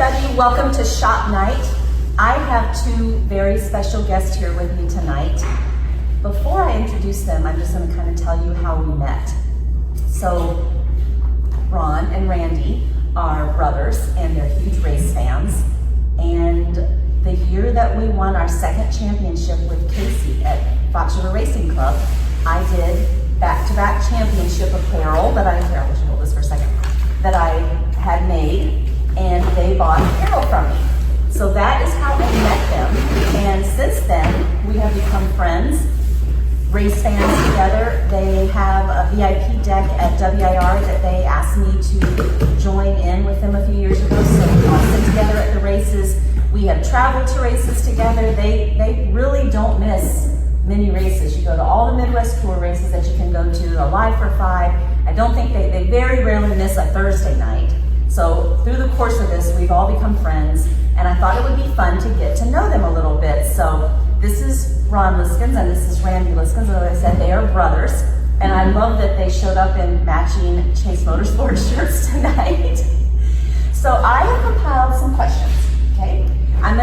everybody, welcome to Shop Night. I have two very special guests here with me tonight. Before I introduce them, I'm just going to kind of tell you how we met. So, Ron and Randy are brothers and they're huge race fans. And the year that we won our second championship with Casey at Fox River Racing Club, I did back-to-back championship apparel that I should hold this for a second, that I had made, and they bought apparel from me. So that is how I met them. And since then, we have become friends, race fans together. They have a VIP deck at WIR that they asked me to join in with them a few years ago. So we all sit together at the races. We have traveled to races together. They really don't miss many races. You go to all the Midwest Tour races that you can go to, the Live for Five. I don't think they very rarely miss a Thursday night. So through the course of this, we've all become friends, and I thought it would be fun to get to know them a little bit. So this is Ron Liskins and this is Randy Liskins. As I said, they are brothers, and I love that they showed up in matching Chase Motorsports shirts tonight. So I have compiled some questions, okay? I'm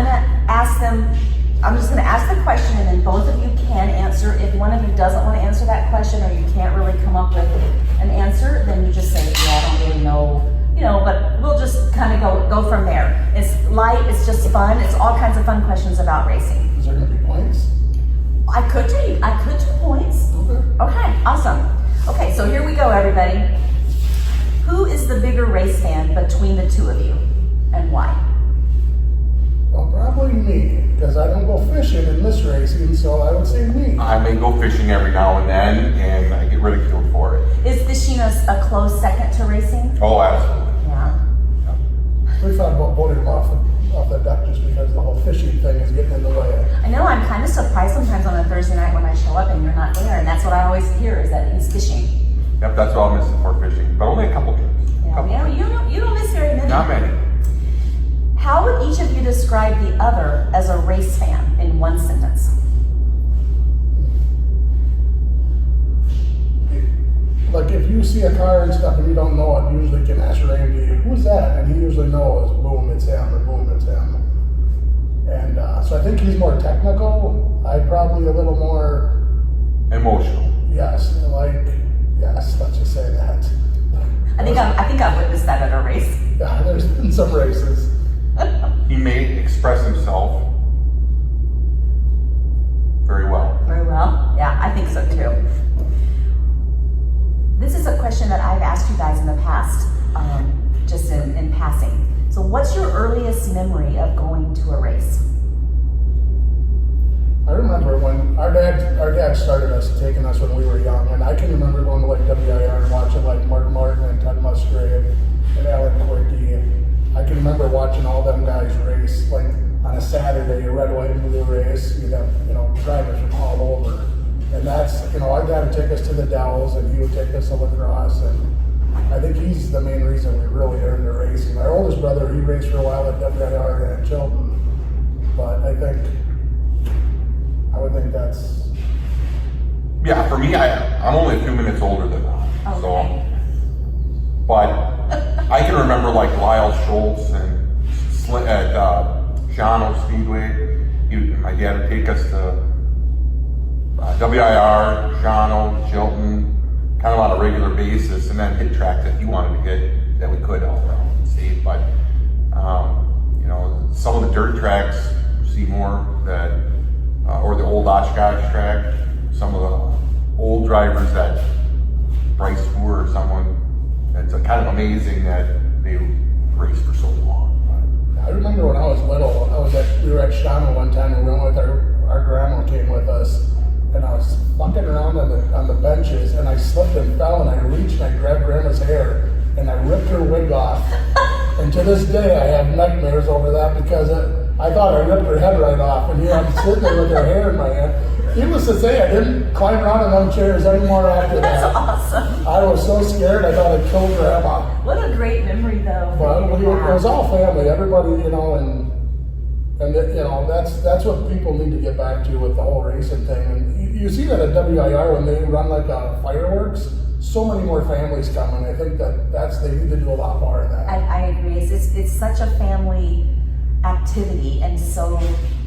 just gonna ask the question, and then both of you can answer. If one of you doesn't want to answer that question, or you can't really come up with an answer, then you just say, yeah, I don't really know, but we'll just kind of go from there. It's light, it's just fun. It's all kinds of fun questions about racing. Is there gonna be points? I could do points. Okay, awesome. Okay, so here we go, everybody. Who is the bigger race fan between the two of you, and why? Well, probably me, because I don't go fishing and miss racing, so I would say me. I may go fishing every now and then, and I get ridiculed for it. Is fishing a close second to racing? Oh, absolutely. Yeah. We thought about voting him off the deck just because the whole fishing thing is getting in the way. I know, I'm kind of surprised sometimes on a Thursday night when I show up and you're not there, and that's what I always hear, is that he's fishing. Yep, that's what I'm missing for fishing, but only a couple trips. Yeah, you don't miss very many. Not many. How would each of you describe the other as a race fan in one sentence? Like if you see a car and stuff and you don't know it, you usually can ask Randy, who's that? And he usually knows, boom, it's him, or boom, it's him. And so I think he's more technical. I'm probably a little more Emotional. yes, let's just say that. I think I've witnessed that at a race. Yeah, there's been some races. He may express himself very well. Very well. Yeah, I think so too. This is a question that I've asked you guys in the past, just in passing. So what's your earliest memory of going to a race? I remember when our dad started us, taking us when we were young, and I can remember going to like WIR and watching like Mark Martin and Ted Musgrave and Alan Corky. I can remember watching all them guys race, like on a Saturday, a red, white, and blue race. You'd have, drivers from all over. And that's, our dad would take us to the Dells, and he would take us to lacrosse, and I think he's the main reason we really are into racing. Our oldest brother, he raced for a while at WIR and at Chilton, but I would think that's... Yeah, for me, I'm only a few minutes older than that. Okay. So, but I can remember like Lyle Schultz and at Shawano Speedway. My dad would take us to WIR, Shawano, Chilton, kind of on a regular basis, and then hit tracks that he wanted to hit that we could all around the state. But some of the dirt tracks, Seymour, or the old Oshkosh track, some of the old drivers that Bryce Tour or someone. It's kind of amazing that they raced for so long. I remember when I was little, we were at Shawano one time, and we went with our grandma came with us, and I was fucking around on the benches, and I slipped and fell, and I reached and I grabbed grandma's hair, and I ripped her wig off. And to this day, I have nightmares over that because I thought I ripped her head right off, and here I'm sitting there with her hair in my hand. Needless to say, I didn't climb around in them chairs anymore after that. That's awesome. I was so scared, I thought I'd kill grandma. What a great memory, though. But it was all family, everybody, that's what people need to get back to with the whole racing thing. And you see that at WIR when they run like fireworks. so many more families coming. I think they need to do a lot more of that. I agree. It's such a family activity, and so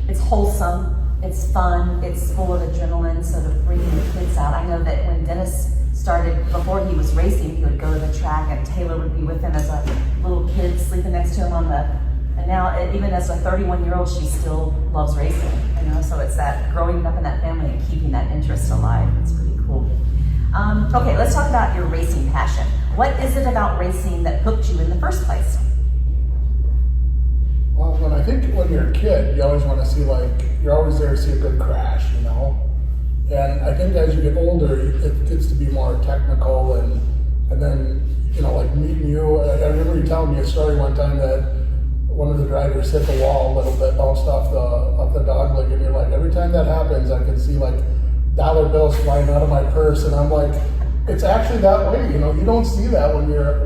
it's wholesome, it's fun, it's full of adrenaline, sort of bringing the kids out. I know that when Dennis started, before he was racing, he would go to the track and Taylor would be with him as a little kid, sleeping next to him and now even as a 31-year-old, she still loves racing, so it's that growing up in that family and keeping that interest alive. It's pretty cool. Okay, let's talk about your racing passion. What is it about racing that hooked you in the first place? Well, I think when you're a kid, you always want to see you're always there to see a good crash, And I think as you get older, it gets to be more technical, and then like meeting you. I remember you telling me a story one time that one of the drivers hit the wall a little bit, bounced off the dog leg, and you're like, every time that happens, I can see dollar bills flying out of my purse, and I'm like, it's actually that way. You don't see that when you're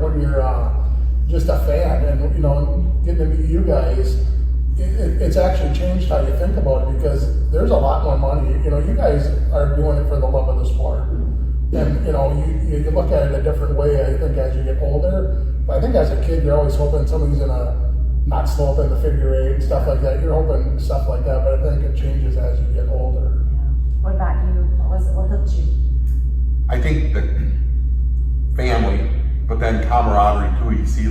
just a fan, and getting to meet you guys. It's actually changed how you think about it, because there's a lot more money. You guys are doing it for the love of the sport. And, you look at it a different way, I think, as you get older. But I think as a kid, you're always hoping somebody's going to not slow up in the figure eight and stuff like that. You're hoping stuff like that, but I think it changes as you get older. What about you? What hooked you? I think the family, but then camaraderie too. You see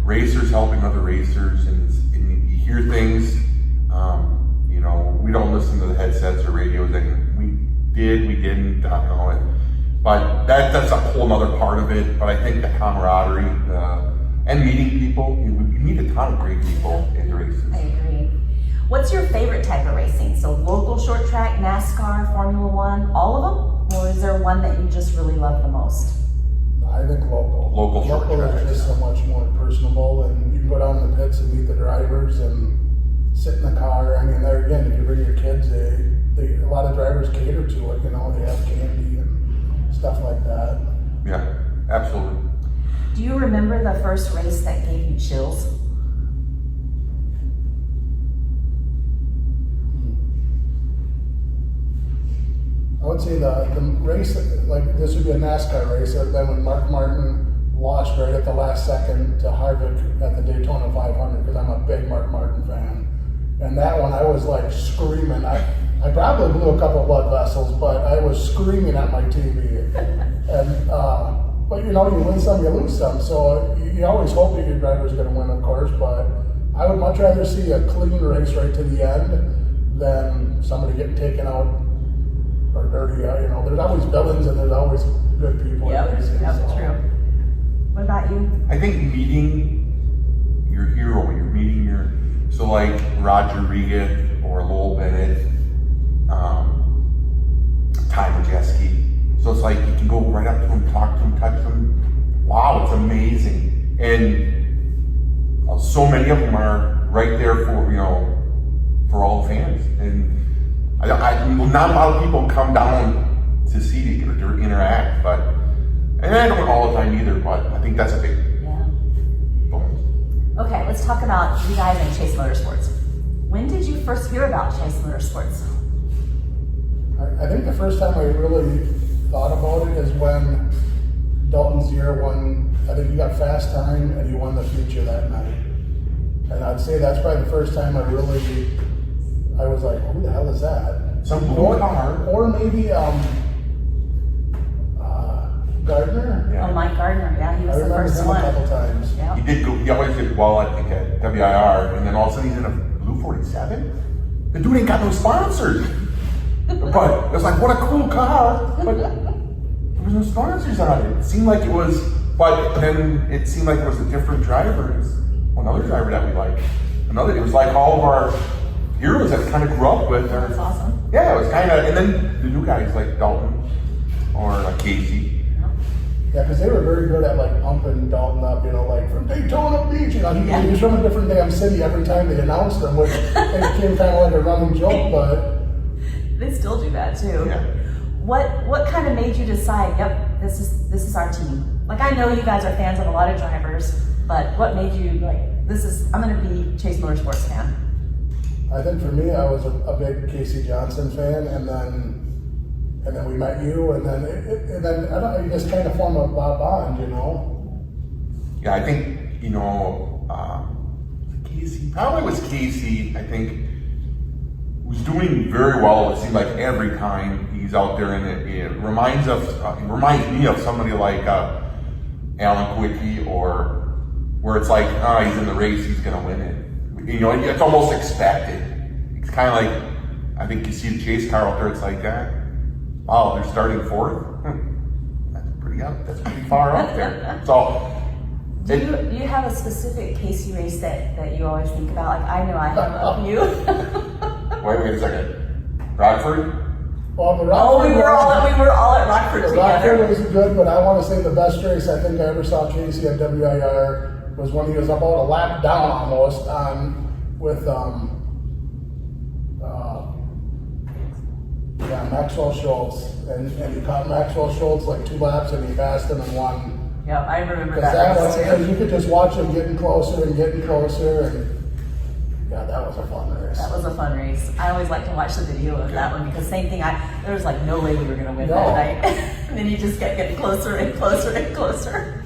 racers helping other racers, and you hear things. We don't listen to the headsets or radios, and we didn't, but that's a whole nother part of it. But I think the camaraderie and meeting people, you meet a ton of great people in the races. I agree. What's your favorite type of racing? So local short track, NASCAR, Formula One, all of them? Or is there one that you just really love the most? I think local. Local is just so much more personable, and you can go down in the pits and meet the drivers and sit in the car. I mean, there again, if you bring your kids, a lot of drivers cater to it. They have candy and stuff like that. Yeah, absolutely. Do you remember the first race that gave you chills? I would say the race, this would be a NASCAR race, then when Mark Martin lost right at the last second to Harvick at the Daytona 500, because I'm a big Mark Martin fan. And that one, I was screaming. I probably blew a couple blood vessels, but I was screaming at my TV. And, but you win some, you lose some. So you always hope that your driver's going to win, of course, but I would much rather see a clean race right to the end than somebody getting taken out or dirty. There's always villains and there's always good people. Yep, in racing, that's so. true. What about you? I think meeting your hero, so Roger Regan or Lowell Bennett, Ty Majeski. So it's you can go right up to him, talk to him, touch him. Wow, it's amazing. And so many of them are right there for all the fans. And not a lot of people come down to see to interact, and I don't all the time either, but I think that's a big bonus. Okay, let's talk about you guys in Chase Motorsports. When did you first hear about Chase Motorsports? I think the first time I really thought about it is when Dalton Zier won. I think he got fast time and he won the feature that night. And I'd say that's probably the first time I was like, who the hell is that? Some blue car. Or maybe Gardner? Yeah. Oh, Mike Gardner, yeah, he was the remember first him one. a couple times. Yeah. He always did well, I think, at WIR, and then all of a sudden he's in a blue 47. The dude ain't got no sponsors. But it's what a cool car. But there was no sponsors on it. It seemed like it was, but then it seemed like it was a different driver. It was another driver that we liked. It was all of our heroes that kind of grew up with. That's awesome. Yeah, it was kind of, and then the new guys like Dalton or Casey. Yeah, because they were very good at pumping Dalton up, from Daytona Beach. He was from a different damn city every time they announced him, which it became kind of like a running joke, but They still do that too. Yeah. What kind of made you decide, yep, this is our team? I know you guys are fans of a lot of drivers, but what made you I'm gonna be Chase Motorsports fan? I think for me, I was a big Casey Johnson fan, and then and then we met you, and then and then I don't know, you just kind of form a bond, you know. Yeah, I think, Casey, probably was Casey, I think, was doing very well, it seemed like every time he's out there, and it reminds me of somebody like Alan Quickie, or where it's like, he's in the race, he's gonna win it. It's almost expected. It's kind of like, I think you see the chase car out there, it's like that. Wow, they're starting fourth? That's pretty far up there. So, Do you have a specific Casey race that you always think about? Like, I know I have a few. wait a second. Rockford? Well, the Oh, we Rockford were all at Rockford the Rockford together. was good, but I want to say the best race I think I ever saw Casey at WIR was when he was about a lap down almost with Maxwell Schultz, and he caught Maxwell Schultz like 2 laps, and he passed him and won. Yep, I remember Because that that was, race because too. you could just watch him getting closer and getting closer, and yeah, that was a fun race. That was a fun race. I always like to watch the video of that one because same thing. There was like no way we were going to win No. that night, and then you just kept getting closer and closer and closer.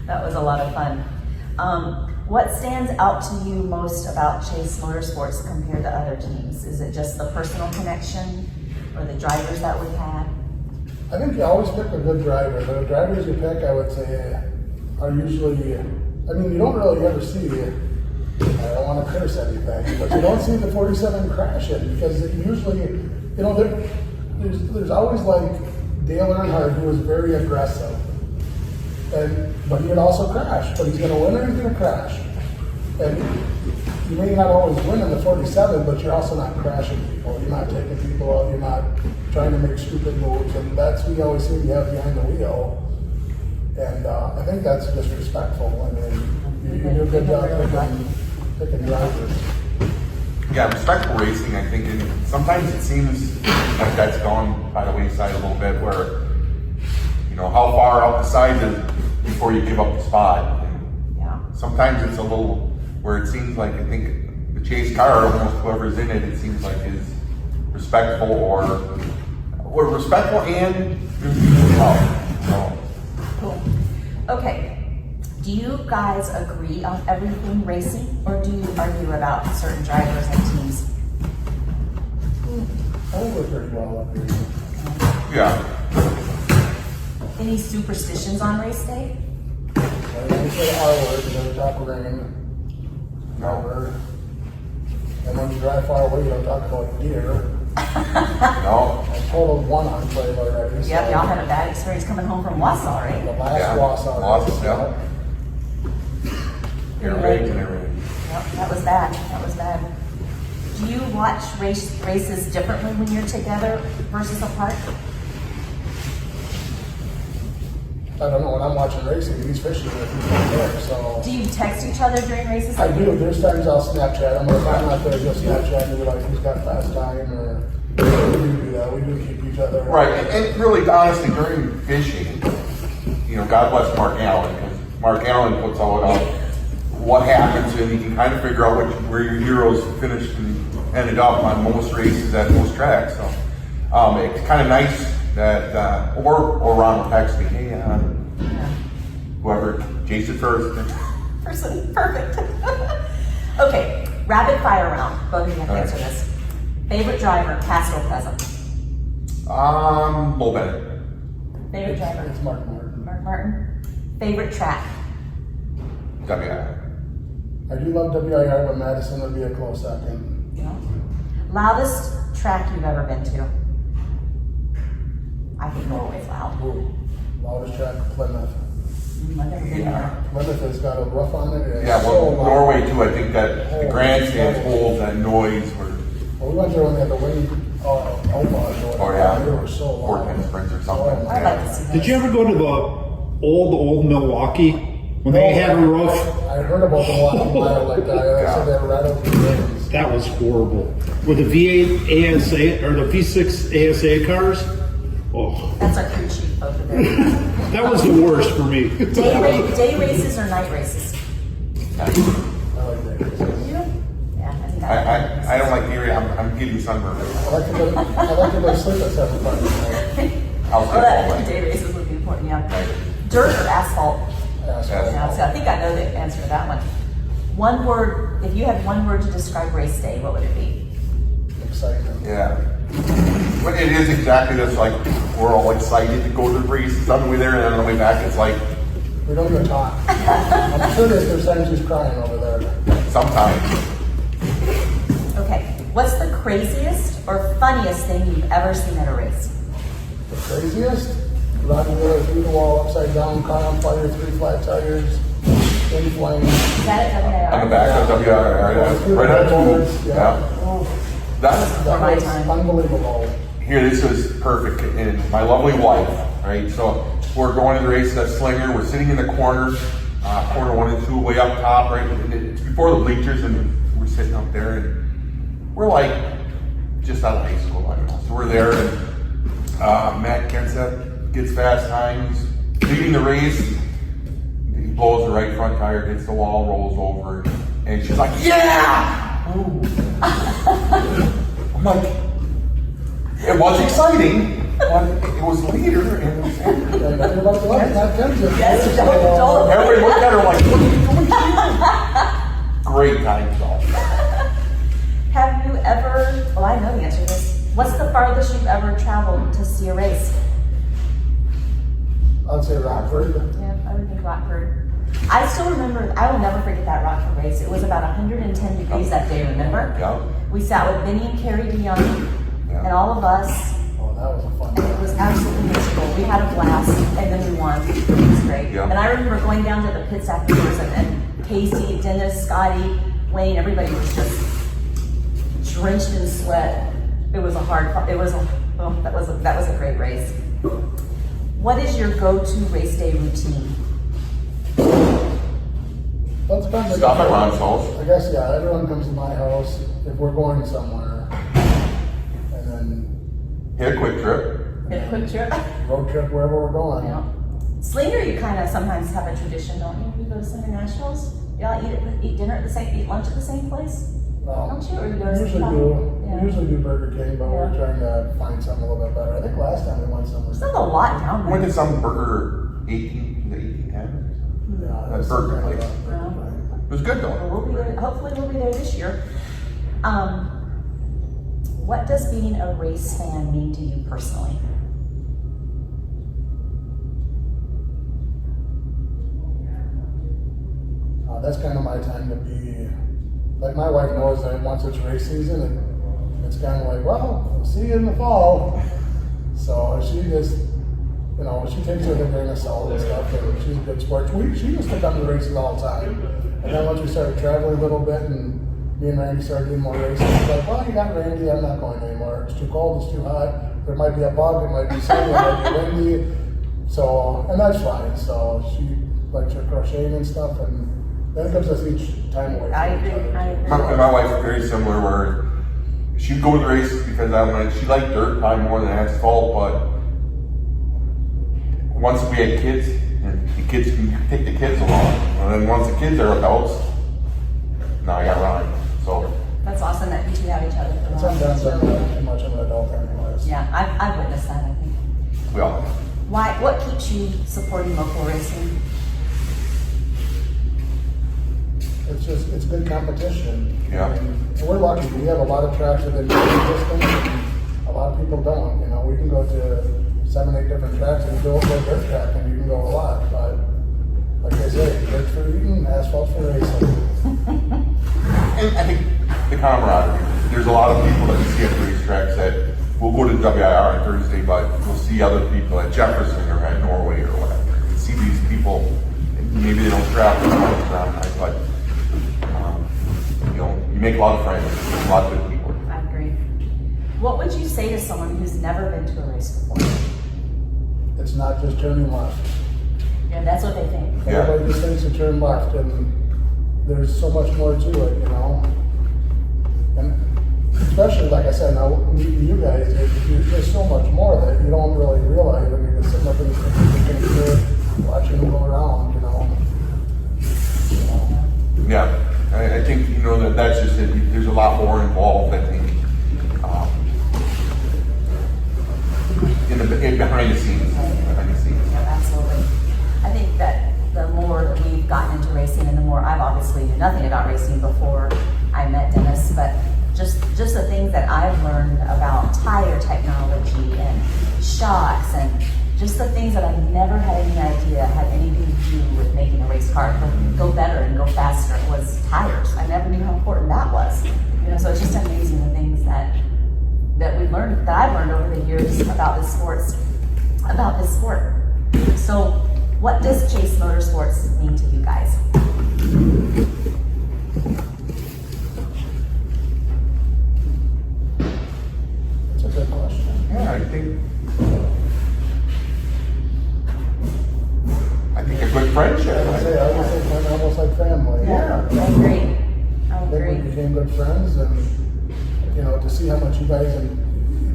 That was a lot of fun. What stands out to you most about Chase Motorsports compared to other teams? Is it just the personal connection, or the drivers that we had? I think you always pick a good driver. The drivers you pick, I would say, are usually, I mean, you don't really ever see, I don't want to curse anything, but you don't see the 47 crashing, because it usually, there's always like Dale Earnhardt, who was very aggressive. But he would also crash, but he's going to win or he's going to crash. And you may not always win in the 47, but you're also not crashing people. You're not taking people out. You're not trying to make stupid moves. And that's what you always see you have behind the wheel. And I think that's disrespectful. I mean, you do a good job picking drivers. Yeah, respectful racing, I think, and sometimes it seems like that's gone by the wayside a little bit, where, how far out the side is before you give up the spot. And Yeah. sometimes it's a little, where it seems like, I think, the chase car, almost whoever's in it, it seems like is respectful or respectful and so. Cool. Okay. Do you guys agree on everything racing, or do you argue about certain drivers and teams? I think we're pretty well up here. Yeah. Any superstitions on race day? I don't say R word, you don't talk rain. Never. And when you drive far away, you don't talk about deer. No. I totaled one on play already. So Yep, y'all had a bad experience coming home from Wausau, the right? last Yeah. Wausau. Wausau, yeah. It rained and it rained. Yep, that was bad. That was bad. Do you watch races differently when you're together versus apart? I don't know, when I'm watching racing, he's fishing with me there, so. Do you text each other during races? I do, there's times I'll Snapchat him, or if I'm not there, he'll Snapchat me, like, who's got fast time, or, we do that, we do keep each other. Right, and really, honestly, during fishing, God bless Mark Allen, because Mark Allen puts all out what happens, and you can kind of figure out where your heroes finished and ended up on most races at most tracks. So it's kind of nice that, or Ron will text me, hey, whoever, Jason first. Person, perfect. Okay, rapid fire round. Both of you have to All right. answer this. Favorite driver, past or present? Bull Bennett. Favorite driver, It's Mark Martin. Mark Martin. Favorite track? WI. I do love WIR, but Madison would be a close second. Yeah. Loudest track you've ever been to? I think Norway's loud. Ooh, loudest track, Plymouth. I've never been there. Plymouth has got a rough on it. and Yeah, it's well, so loud. Norway too, I think that the grandstands hold that noise where, Well, we went there when they had the wind, Omaha. oh yeah, They were so loud. 14 Springs or something. I'd like to see that. Did you ever go to the old Milwaukee when they had a roof? I heard about the Milwaukee Mile like that. I said they were right over the rings. That was horrible. With the V8 ASA or the V6 ASA cars, oh, That's our crew chief over there. that was the worst for me. Day races or night races? I like that. Yeah, I think I don't like the area. I'm getting sunburned. I like to go to sleep at 7 o'clock. I'll skip all that. Day races would be important, yeah. Right. Dirt or asphalt? Asphalt. Yeah, so I think I know the answer to that one. One word, if you had one word to describe race day, what would it be? Excitement. Yeah. But it is exactly this, like, we're all excited to go to the races on the way there, and then on the way back, it's like, We don't even talk. I'm sure there's times he's crying over there. sometimes. Okay, what's the craziest or funniest thing you've ever seen at a race? The craziest? Riding wheeler through the wall, upside down, car on fire, 3 flat tires, in flames. Is that at WIR? On the back of WIR, right on Boards, two. Yeah. That's, That my was time. unbelievable. here, this is perfect, and my lovely wife, right? So we're going to the races at Slinger. We're sitting in the corner, corner 1 and 2, way up top, right? And it's before the bleachers, and we're sitting up there, and we're like just out of high school, I don't know. So we're there, and Matt Kenseth gets fast times, leading the race. He blows the right front tire, hits the wall, rolls over, and she's like, "Yeah!" Ooh. I'm like, it was exciting, but it was later, and And everybody loves that Kenseth. Yes, don't. everybody looked at her like, "What are you doing here?" Great times, though. Have you ever, well, I know the answer to this. What's the farthest you've ever traveled to see a race? I'd say Rockford. Yeah, I would think Rockford. I still remember, I will never forget that Rockford race. It was about 110 degrees that day, remember? Yeah. We sat with Benny and Carrie DeYoung Yeah. and all of us, Oh, that was a fun and it was absolutely miserable. We had a blast, and then we won. It was great. Yeah. And I remember going down to the pits afterwards, and Casey, Dennis, Scotty, Wayne, everybody was just drenched in sweat. It was a hard, it was a, oh, that was a great race. What is your go-to race day routine? Well, it depends. Stop at Ron's house. I guess, yeah, everyone comes to my house if we're going somewhere. And then Hit a quick trip. Hit a quick trip? road trip wherever we're going. Yeah. Slinger, you kind of sometimes have a tradition, don't you? You go to Slinger Nationals, y'all eat dinner at the same, eat lunch at the same place? Don't you? Or you go to We usually some- do. Yeah. We usually do Burger King, but we're Yeah. trying to find something a little bit better. I think last time we went somewhere. There's not a lot down We went there. to some burger 1810. Yeah, That was burger something place. like that. It was good Well, though. we'll be there, hopefully we'll be there this year. What does being a race fan mean to you personally? That's kind of my time to be, like my wife knows that once it's race season, it's kind of like, well, we'll see you in the fall. So she just, you know, she takes it with a grain of salt and stuff, and she's a good sport. She used to come to races all the time. And then once we started traveling a little bit and me and Randy started doing more races, it's like, well, you got Randy, I'm not going anymore. It's too cold, it's too hot. There might be a bug, it might be sunny, it might be windy. So, and that's fine. So she likes her crocheting and stuff, and that gives us each time away. I from each agree, other. I agree. My wife is very similar where she'd go to the races because she liked dirt probably more than asphalt, but once we had kids, and the kids can take the kids along, and then once the kids are adults, now I got Ron. So That's awesome that you two have each other for And that. sometimes I'm not too much of an adult anyways. Yeah, I've witnessed that, I think. we all. What keeps you supporting local racing? It's good competition. Yeah. And we're lucky, we have a lot of tracks within driving distance, and a lot of people don't, you know, we can go to 7, 8 different tracks and go to a dirt track and you can go a lot, but like I say, dirt for eating, asphalt for racing. And I think the camaraderie. There's a lot of people that you see at the racetracks that will go to WIR on Thursday, but we'll see other people at Jefferson or at Norway or whatever. You see these people, and maybe they don't travel as much around night, but you know, you make a lot of friends, a lot of good people. I agree. What would you say to someone who's never been to a race before? It's not just turning left. Yeah, that's what they think. Yeah. Everybody just thinks to turn left, and there's so much more to it, you know? And especially, like I said, now meeting you guys, there's so much more that you don't really realize when you're just sitting up in the computer, watching them go around, you know? Yeah, I think, you know, that's just it. There's a lot more involved, I think. behind the scenes. Behind the scenes. Yeah, absolutely. I think that the more that we've gotten into racing and the more I've obviously knew nothing about racing before I met Dennis, but just the things that I've learned about tire technology and shocks and just the things that I never had any idea had anything to do with making a race car go better and go faster was tires. I never knew how important that was. You know, so it's just amazing the things that we've learned, that I've learned over the years about this sport. So, what does Chase Motorsports mean to you guys? It's a good question. Yeah, I think a good friendship. I would say kind of almost like family. I agree. I I think agree. we became good friends, and you know, to see how much you guys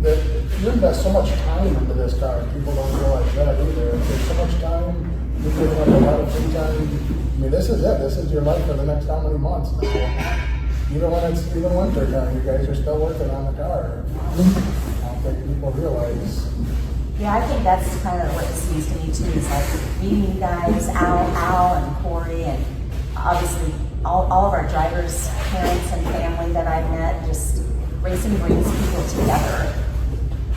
that you invest so much time into this car. People don't realize that either. It takes so much time. You give up a lot of free time. I mean, this is it. This is your life for the next how many months now. Even when it's even winter time, you guys are still working on the car. I don't think people realize. Yeah, I think that's kind of what this means to me too, is like meeting you guys, Al and Corey, and obviously all of our drivers, parents and family that I've met. Just racing brings people together.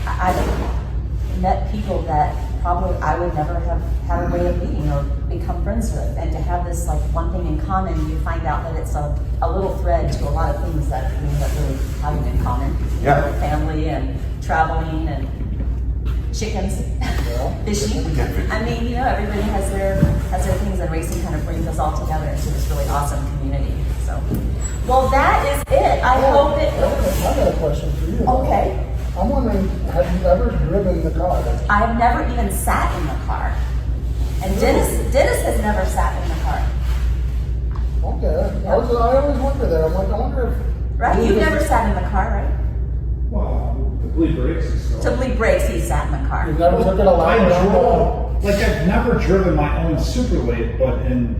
I've met people that probably I would never have had a way of meeting or become friends with, and to have this like one thing in common, you find out that it's a little thread to a lot of things that we end up really having in common. You Yeah. know, family and traveling and chickens, fishing. I mean, you know, everybody has their things, and racing kind of brings us all together into this really awesome community. So, well, that is it. I hope it. I got a question for you. Okay. I'm wondering, have you ever driven the car? I've never even sat in the car, and Dennis has never sat in the car. Okay. I always wonder that. I'm like, I wonder if. Right? You've never sat in the car, right? Well, the bleed brakes and stuff. To bleed brakes, he sat in the car. You've never took it a I line around drove, like I've never driven my own Superlate, but in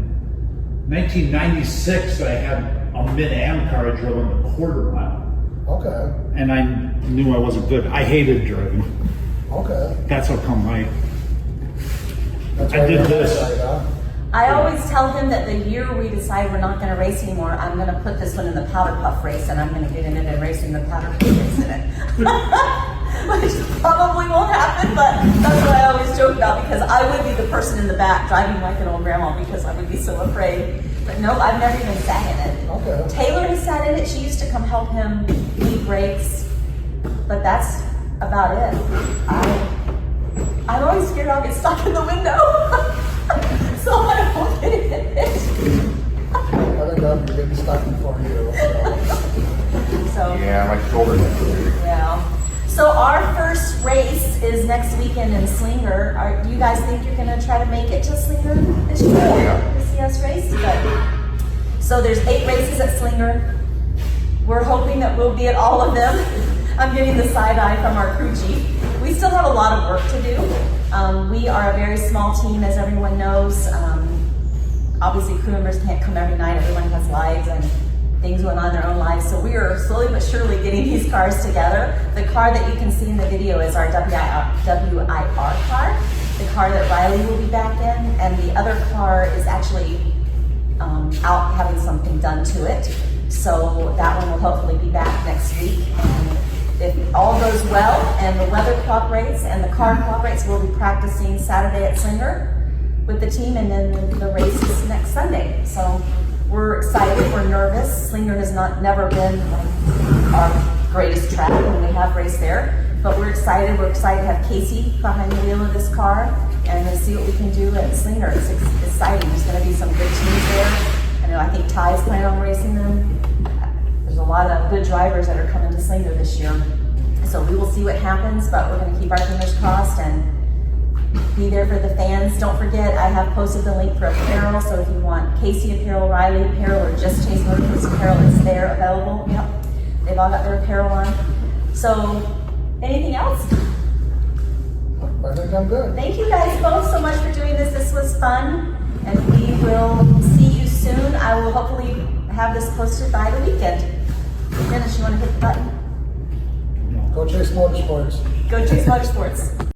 1996 I had a Mid-Am car I drove on the quarter mile. Okay. And I knew I wasn't good. I hated driving. Okay. That's how come That's I why did you're this. right, huh? I always tell him that the year we decide we're not going to race anymore, I'm going to put this one in the powder puff race, and I'm going to get in it and race in the powder puff race in it. Which probably won't happen, but that's what I always joke about, because I would be the person in the back driving like an old grandma because I would be so afraid. But no, I've never even sat in it. Okay. Taylor has sat in it. She used to come help him lead brakes, but that's about it. I'm always scared I'll get stuck in the window. So I don't get in it. I think I'm getting stuck before you. So, Yeah, my shoulder. yeah. So our first race is next weekend in Slinger. Do you guys think you're gonna try to make it to Slinger this year? Oh, yeah. To see us race? But, so there's 8 races at Slinger. We're hoping that we'll be at all of them. I'm getting the side eye from our crew chief. We still have a lot of work to do. We are a very small team, as everyone knows. Obviously, crew members can't come every night. Everyone has lives and things going on in their own lives. So we are slowly but surely getting these cars together. The car that you can see in the video is our WIR car, the car that Riley will be back in, and the other car is actually out having something done to it. So that one will hopefully be back next week. And if all goes well and the weather cooperates and the car cooperates, we'll be practicing Saturday at Slinger with the team, and then the race is next Sunday. So we're excited, we're nervous. Slinger has never been like our greatest track when we have raced there, but we're excited. We're excited to have Casey behind the wheel of this car and to see what we can do at Slinger. It's exciting. There's going to be some good teams there. I think Ty's planning on racing them. There's a lot of good drivers that are coming to Slinger this year. So we will see what happens, but we're going to keep our fingers crossed and be there for the fans. Don't forget, I have posted the link for apparel, so if you want Casey apparel, Riley apparel, or just Chase Motorsports apparel, it's there available. Yep, they've all got their apparel on. So, anything else? I think I'm good. Thank you guys both so much for doing this. This was fun, and we will see you soon. I will hopefully have this posted by the weekend. Dennis, you want to hit the button? Go Chase Motorsports. Go Chase Motorsports.